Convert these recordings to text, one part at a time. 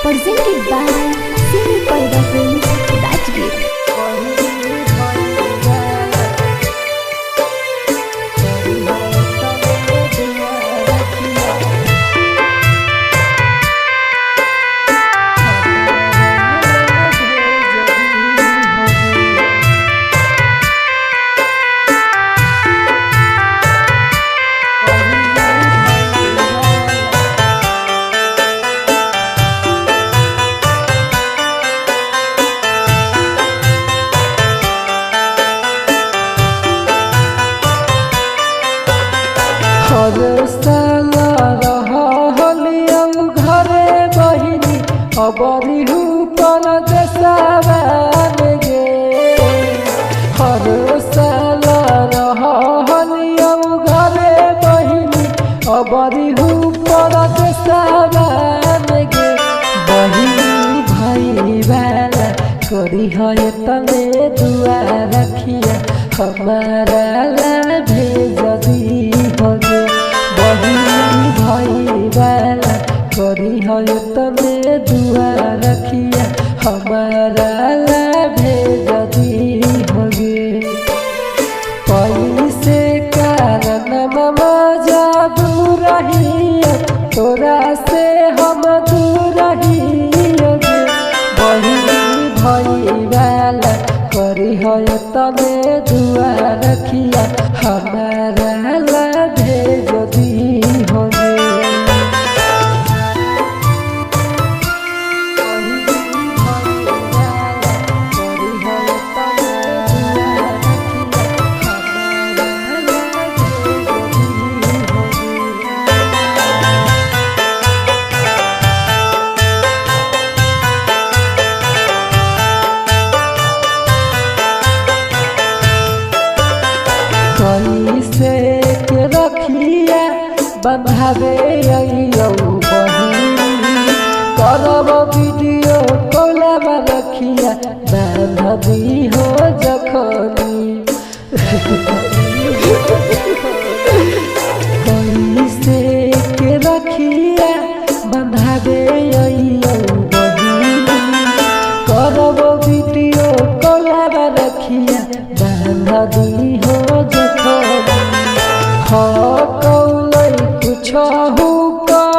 presented by Siri Parda Films, Rajgir. घरे बहिनी अबरी पर देशवान गे हर साल रहलियौ घरे बहिनी अबरी पर देशवान गे बहिनी भाई वाला करी है तने दुआ रखिया हमारा ला भेज दी होगे बहिनी भाई वाला करी है तने दुआ रखिया हमारा ला भेज दी होगे पैसे कारण ममा जब रही तोरा से हम दूर रहियोगे बहिनी भाई वाला करी है तने दुआ रखिया हमारा ला भेज दी होगे कैसे के रखिया बंधावे अइयौ बहिनी करब वीडियो कॉलवा रखिया बांधबी हो जखनी कैसे के रखिया बंधावे अइयौ बहिनी करब वीडियो कॉलवा रखिया बांधबी हो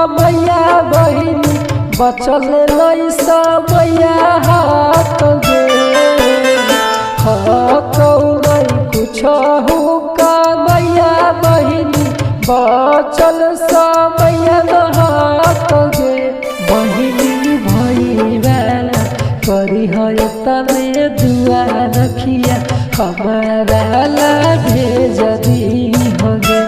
मैया बहिनी बचल नहीं समैया हाथ गे नहीं कुछ का मैया बहिनी बचल समैया हाथ गे बहिनी भाई वाला करी है तने दुआ रखिया हमारा ला भेज दी होगे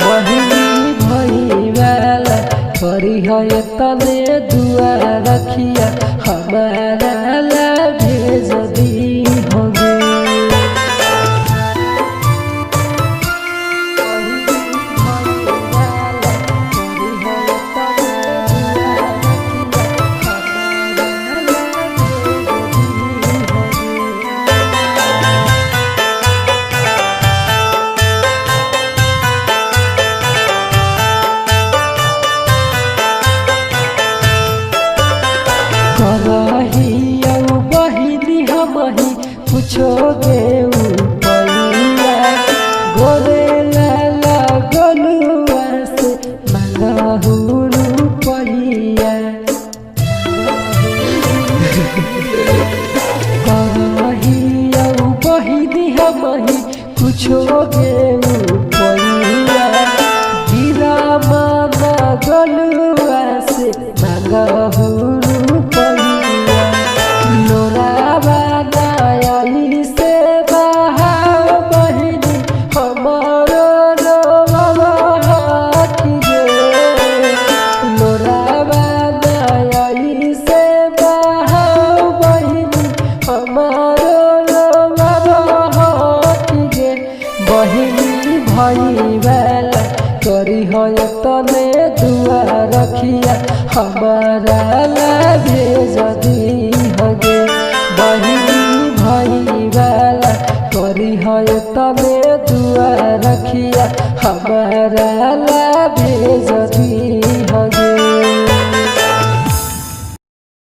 बहिनी भाई वाला करी है तने दुआ रखिया हमारा ला भेज दी होगे करहियौ बहिनी हमही पूछोगे पैया गोरे लाला गलुआ से मांगहु रुपैया करहियौ बहिनी हमही पूछोगे पैया गिरा माना गलुआ से मांगहु बहिनी भाई वाला करी है तने दुआ रखिया हमारा ला भेज दी होगे बहिनी भाई वाला करी है तने दुआ रखिया हमारा ला भेज दी